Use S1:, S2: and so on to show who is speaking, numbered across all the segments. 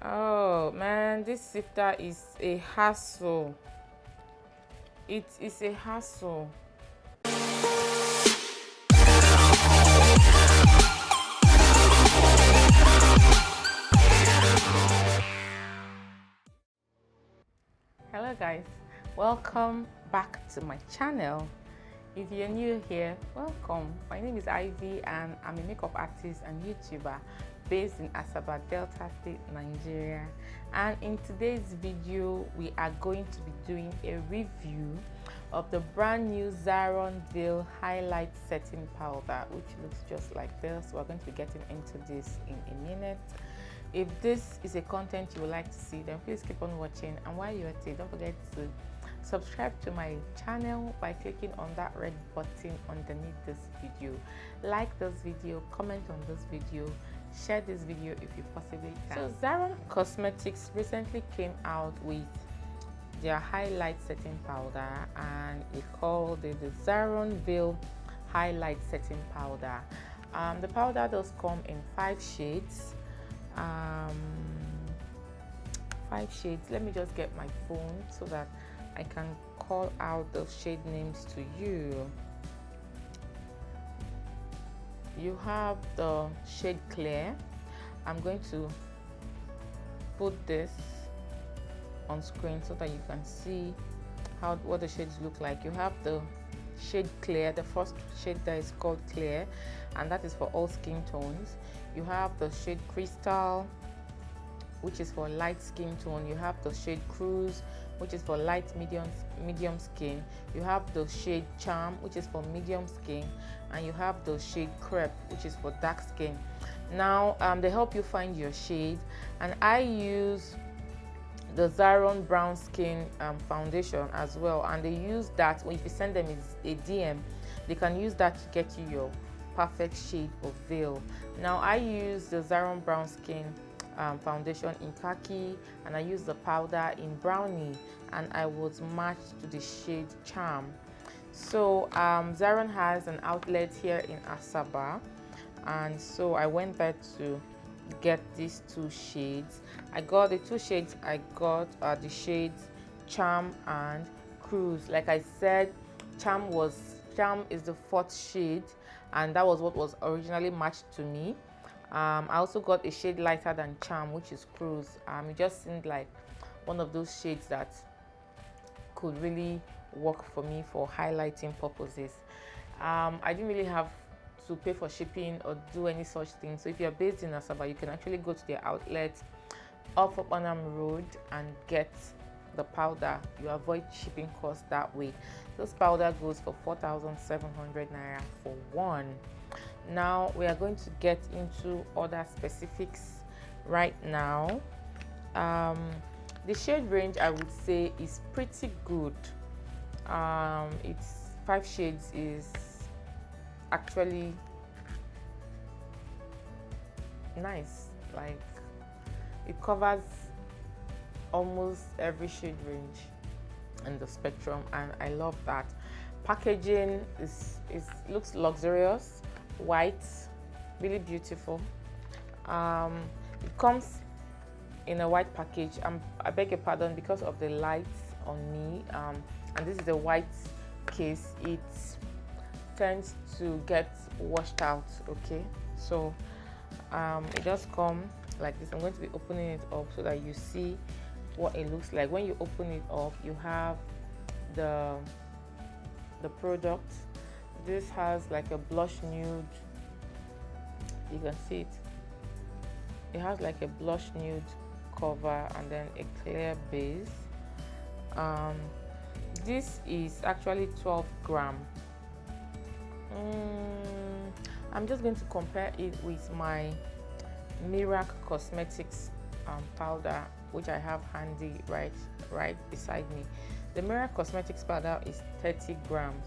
S1: Oh man, this sifter is a hassle. It is a hassle. Hello guys, welcome back to my channel. If you're new here, welcome. My name is Ivy and I'm a makeup artist and YouTuber based in Asaba, Delta State, Nigeria. And in today's video, we are going to be doing a review of the brand new Zaron Veil Hilight Setting Powder, which looks just like this. We're going to be getting into this in a minute. If this is a content you would like to see, then please keep on watching. And while you're at it, don't forget to subscribe to my channel by clicking on that red button underneath this video. Like this video, comment on this video, share this video if you possibly can. So Zaron Cosmetics recently came out with their highlight setting powder, and they called it the Zaron Veil Highlight Setting Powder. The powder does come in 5 shades. 5 shades. Let me just get my phone so that I can call out the shade names to you. You have the shade Clear. I'm going to put this on screen so that you can see what the shades look like. You have the shade Clear, the first shade that is called Clear, and that is for all skin tones. You have the shade Crystal, which is for light skin tone. You have the shade Cruise, which is for light medium skin. You have the shade Charm, which is for medium skin, and you have the shade Crepe, which is for dark skin. Now they help you find your shade, and I use the Zaron Brown Skin foundation as well, and they use that. If you send them a DM, they can use that to get you your perfect shade of veil. Now I use the Zaron Brown Skin foundation in khaki, and I use the powder in brownie, and I was matched to the shade Charm. So Zaron has an outlet here in Asaba, and so I went there to get these 2 shades. I got the 2 shades I got are the shades Charm and Cruise. Like I said, Charm is the 4th shade, and that was what was originally matched to me. I also got a shade lighter than Charm, which is Cruise. It just seemed like one of those shades that could really work for me for highlighting purposes. I didn't really have to pay for shipping or do any such thing. So if you're based in Asaba, you can actually go to their outlet off of Onam Road and get the powder. You avoid shipping costs that way. This powder goes for 4,700 naira for one. Now we are going to get into other specifics right now. The shade range, I would say, is pretty good. It's 5 shades is actually nice. Like, it covers almost every shade range in the spectrum, and I love that. Packaging looks luxurious, white, really beautiful. It comes in a white package. I beg your pardon because of the lights on me, and this is a white case. It tends to get washed out. Okay, so it does come like this. I'm going to be opening it up so that you see what it looks like. When you open it up, you have the product. This has like a blush nude. You can see it. It has like a blush nude cover and then a clear base. This is actually 12 gram. I'm just going to compare it with my Miracle Cosmetics powder, which I have handy right beside me. The Miracle Cosmetics powder is 30 grams,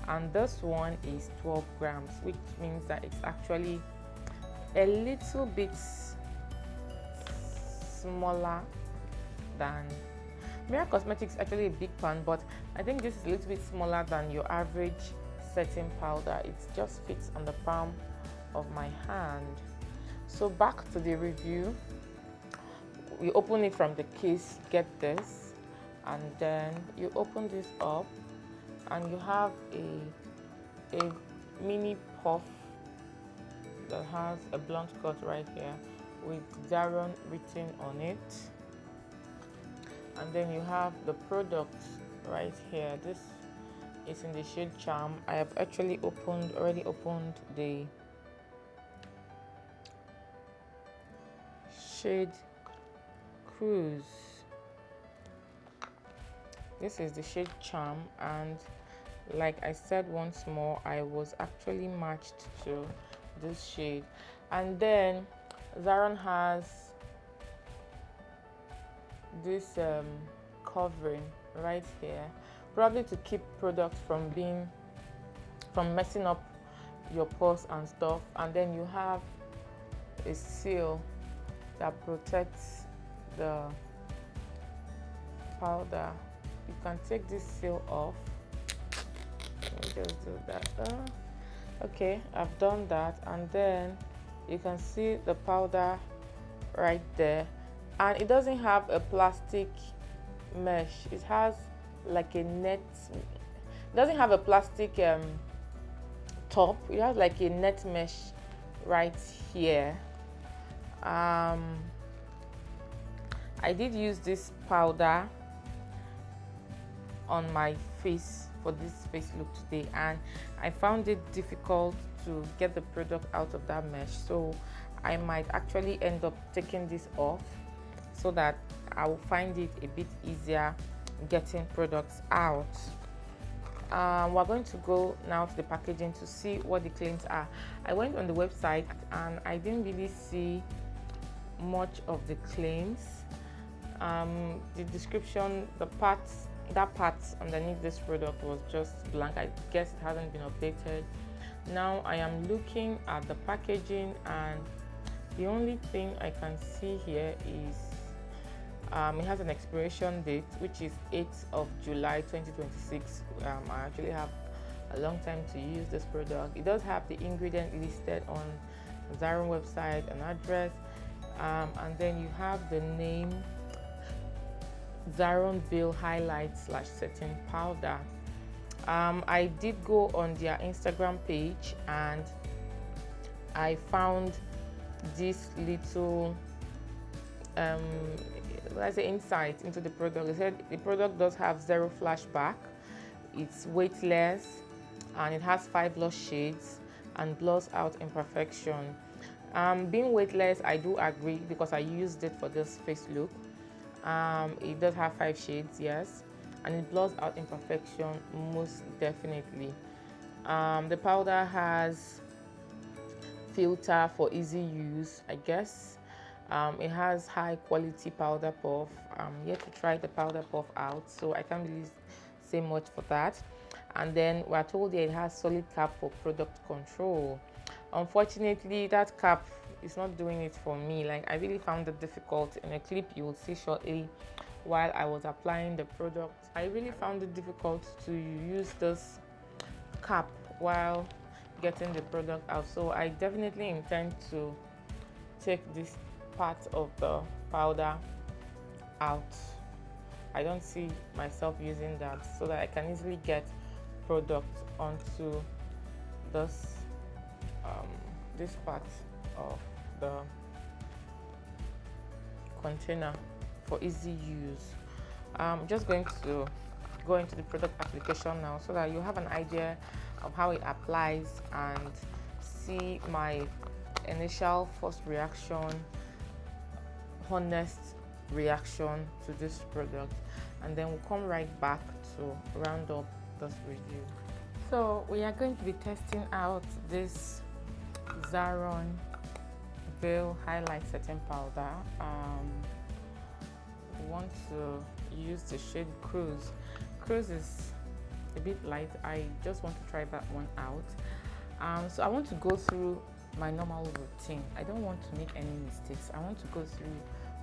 S1: and this one is 12 grams, which means that it's actually a little bit smaller than Miracle Cosmetics. Actually a big pan, but I think this is a little bit smaller than your average setting powder. It just fits on the palm of my hand. So back to the review. you open it from the case, get this, and then you open this up and you have a mini puff that has a blunt cut right here with Zaron written on it. And then you have the product right here. This is in the shade Charm. I have actually already opened the shade Cruise. This is the shade Charm, and like I said once more, I was actually matched to this shade. And then Zaron has this covering right here, probably to keep products from messing up your pores and stuff. And then you have a seal that protects the powder. You can take this seal off. Let me just do that. Okay, I've done that, and then you can see the powder right there, and it doesn't have a plastic mesh. It has like a net. It doesn't have a plastic top. It has like a net mesh right here. I did use this powder on my face for this face look today, and I found it difficult to get the product out of that mesh, so I might actually end up taking this off so that I will find it a bit easier getting products out. We're going to go now to the packaging to see what the claims are. I went on the website and I didn't really see much of the claims. The description, that part underneath this product was just blank. I guess it hasn't been updated. Now I am looking at the packaging, and the only thing I can see here is it has an expiration date, which is 8th of July 2026. I actually have a long time to use this product. It does have the ingredient listed on the Zaron website, an address, and then you have the name Zaron Veil Hilight / setting powder. I did go on their Instagram page and I found this little insight into the product. They said the product does have 0 flashback, it's weightless, and it has 5 lost shades and blurs out imperfection. Being weightless, I do agree, because I used it for this face look. It does have 5 shades, yes, and it blurs out imperfection most definitely. The powder has filter for easy use, I guess. It has high quality powder puff. I'm yet to try the powder puff out, so I can't really say much for that. And then we're told that it has solid cap for product control. Unfortunately, that cap is not doing it for me. Like, I really found it difficult. In a clip you will see shortly, while I was applying the product, I really found it difficult to use this cap while getting the product out. So I definitely intend to take this part of the powder out. I don't see myself using that, so that I can easily get product onto this this part of the container for easy use. I'm just going to go into the product application now, so that you have an idea of how it applies and see my initial first reaction, honest reaction to this product, and then we'll come right back to round up this review. So we are going to be testing out this Zaron Veil Hilight setting powder. We want to use the shade Cruise. Cruise is a bit light. I just want to try that one out. So I want to go through my normal routine. I don't want to make any mistakes. I want to go through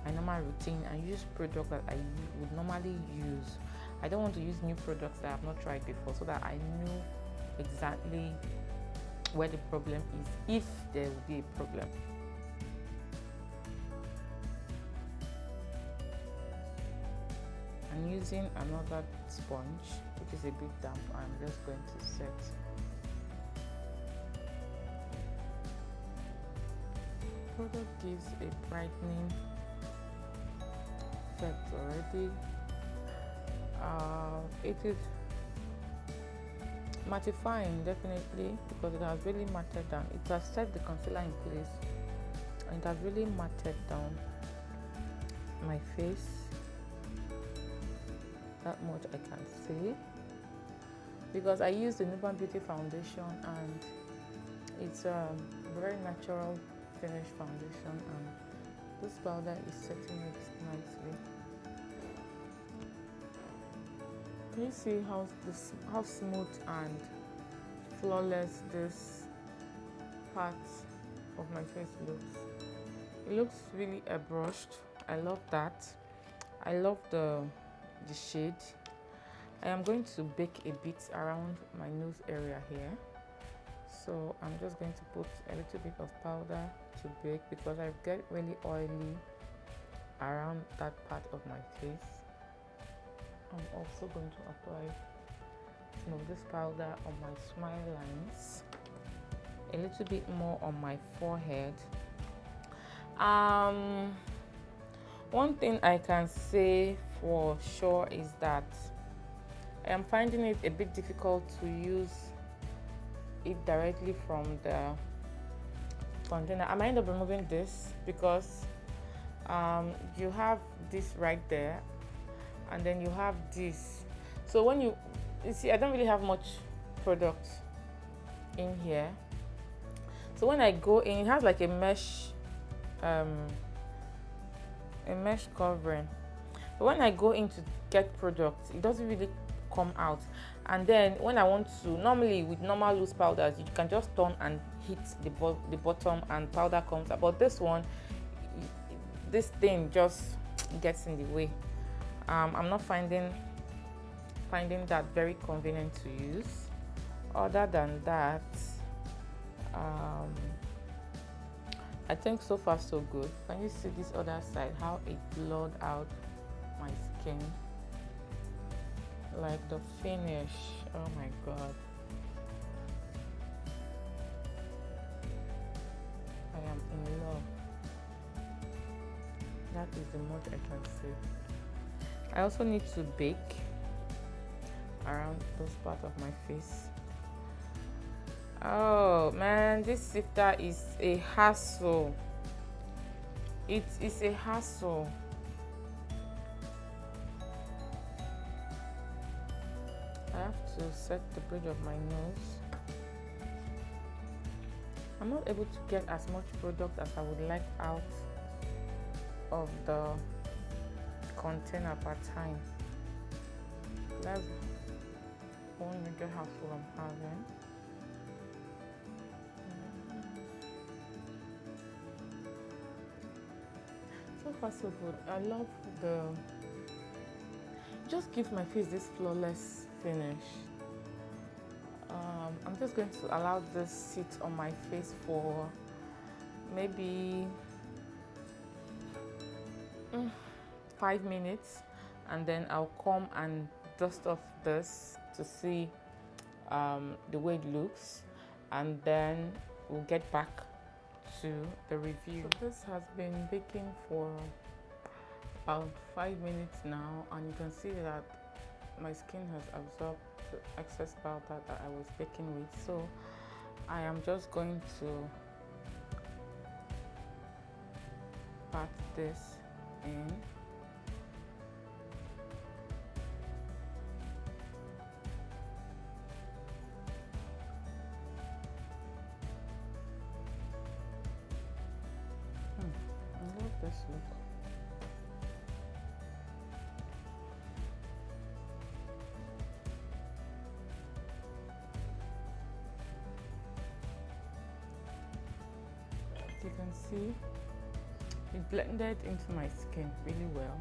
S1: my normal routine and use products that I would normally use. I don't want to use new products that I have not tried before, so that I know exactly where the problem is, if there will be a problem. I'm using another sponge which is a bit damp. I'm just going to set. Product gives a brightening effect already. It is mattifying definitely because it has really matted down. It has set the concealer in place and it has really matted down my face. That much I can say, because I use the Nuban Beauty foundation and it's a very natural finish foundation, and this powder is setting it nicely. Can you see how smooth and flawless this part of my face looks? It looks really airbrushed. I love that. I love the shade. I am going to bake a bit around my nose area here, so I'm just going to put a little bit of powder to bake because I get really oily around that part of my face. I'm also going to apply some of this powder on my smile lines, a little bit more on my forehead. One thing I can say for sure is that I am finding it a bit difficult to use it directly from the container. I might end up removing this because you have this right there and then you have this. So when you see, I don't really have much product in here. So when I go in, it has like a mesh covering. But when I go in to get product, it doesn't really come out. And then when I want to, normally with normal loose powders, you can just turn and hit the bottom and powder comes out. But this one, this thing just gets in the way. I'm not finding that very convenient to use. Other than that, I think so far so good. Can you see this other side, how it blurred out my skin? Like the finish, oh my god. I am in love. That is the most I can say. I also need to bake around those parts of my face. Oh man, this sifter is a hassle. It is a hassle. I have to set the bridge of my nose. I'm not able to get as much product as I would like out of the container per time. That's one major hassle I'm having. So far so good. I love the, just gives my face this flawless finish. I'm just going to allow this sit on my face for maybe 5 minutes, and then I'll come and dust off this to see the way it looks, and then we'll get back to the review. So this has been baking for about 5 minutes now, and you can see that my skin has absorbed the excess powder that I was baking with. So I am just going to pat this in. I love this look. You can see it blended into my skin really well.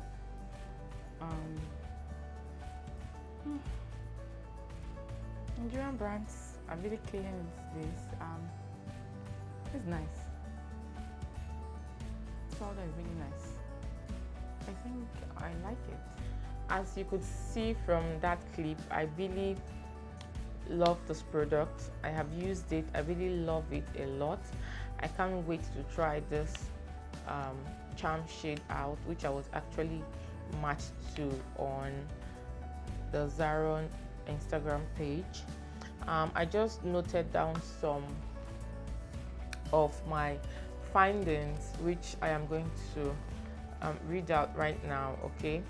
S1: Nigerian brands are really killing this. It's nice. This powder is really nice. I think I like it. As you could see from that clip, I really love this product. I have used it. I really love it a lot. I can't wait to try this charm shade out, which I was actually matched to on the Zaron Instagram page. I just noted down some of my findings, which I am going to read out right now. Okay,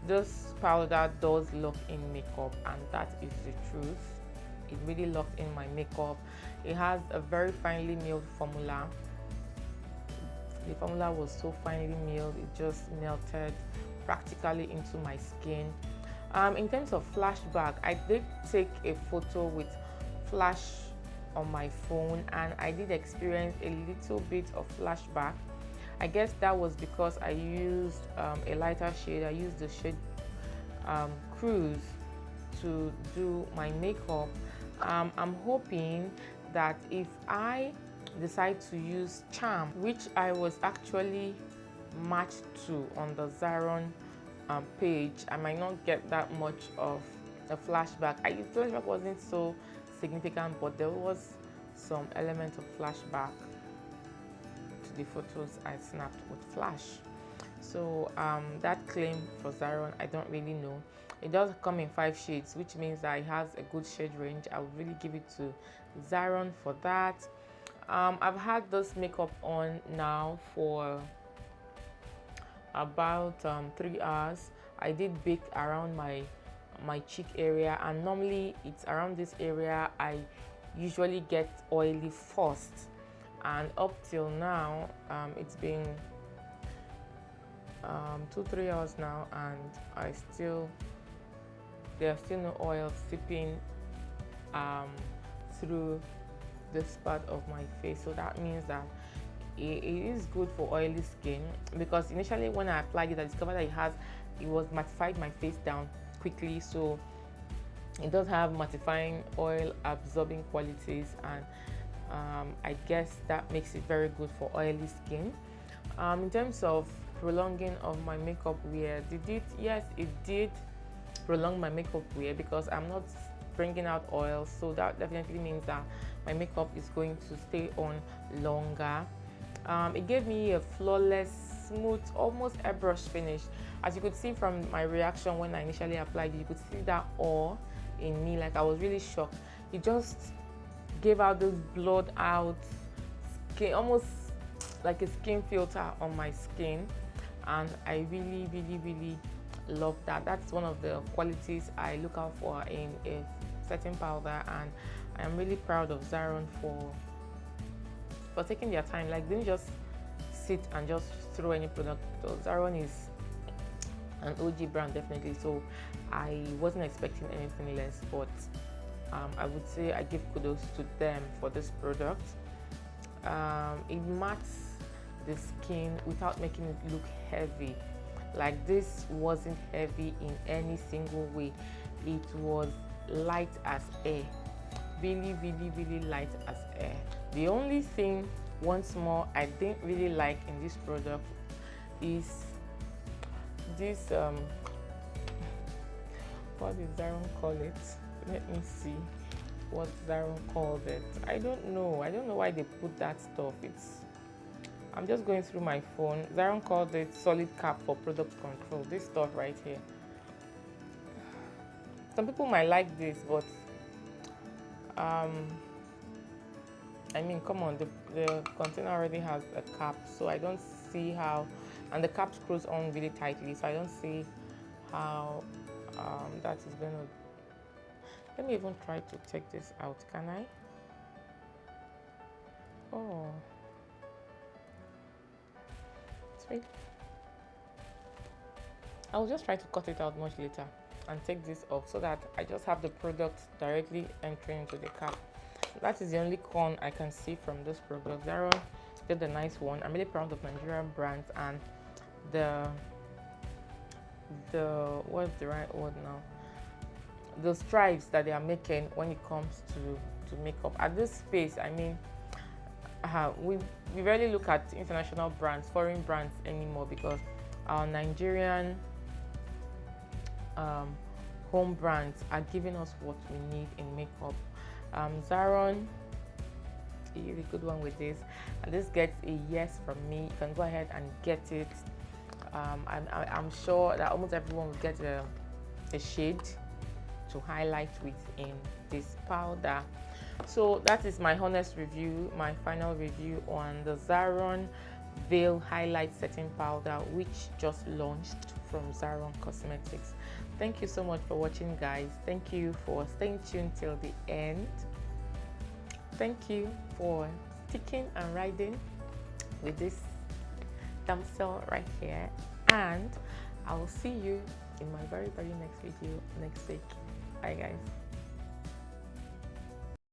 S1: this powder does lock in makeup, and that is the truth. It really locked in my makeup. It has a very finely milled formula. The formula was so finely milled, it just melted practically into my skin. In terms of flashback, I did take a photo with flash on my phone, and I did experience a little bit of flashback. I guess that was because I used a lighter shade. I used the shade Cruise to do my makeup. I'm hoping that if I decide to use Charm, which I was actually matched to on the Zaron page, I might not get that much of a flashback. The flashback wasn't so significant, but there was some element of flashback to the photos I snapped with flash. So that claim for Zaron, I don't really know. It does come in 5 shades, which means that it has a good shade range. I would really give it to Zaron for that. I've had this makeup on now for about 3 hours. I did bake around my cheek area, and normally it's around this area I usually get oily first, and up till now it's been 2-3 hours now, and there's still no oil seeping through this part of my face. So that means that it is good for oily skin, because initially when I applied it, I discovered that it was mattified my face down quickly. So it does have mattifying oil absorbing qualities, and I guess that makes it very good for oily skin. In terms of prolonging of my makeup wear, yes, it did prolong my makeup wear, because I'm not bringing out oil, so that definitely means that my makeup is going to stay on longer. It gave me a flawless, smooth, almost airbrush finish. As you could see from my reaction when I initially applied it, you could see that awe in me. Like, I was really shocked. It just gave out this blurred out skin, almost like a skin filter on my skin, and I really, really, really love that. That's one of the qualities I look out for in a setting powder, and I am really proud of Zaron for taking their time. Like, they didn't just sit and just throw any product. So Zaron is an OG brand, definitely, so I wasn't expecting anything less, but I would say I give kudos to them for this product. It mats the skin without making it look heavy. Like, this wasn't heavy in any single way. It was light as air, really, really, really light as air. The only thing, once more, I didn't really like in this product is this what did Zaron call it? Let me see what Zaron called it. I don't know why they put that stuff. I'm just going through my phone. Zaron called it solid cap for product control. This stuff right here. Some people might like this, but I mean, come on, the container already has a cap, so I don't see how, and the cap screws on really tightly, so I don't see how that is going to. Let me even try to take this out. Can I? Oh, sweet. I'll just try to cut it out much later and take this off, so that I just have the product directly entering into the cap. That is the only con I can see from this product. Zaron did a nice one. I'm really proud of Nigerian brands, and the what's the right word now? The strides that they are making when it comes to makeup at this space. I mean, we rarely look at international brands, foreign brands anymore, because our Nigerian home brands are giving us what we need in makeup. Zaron is a good one with this, and this gets a yes from me. You can go ahead and get it. I'm sure that almost everyone will get a shade to highlight with in this powder. So that is my honest review, my final review on the Zaron Veil Highlight Setting Powder, which just launched from Zaron Cosmetics. Thank you so much for watching, guys. Thank you for staying tuned till the end. Thank you for sticking and riding with this damsel right here, and I will see you in my very next video next week. Bye, guys.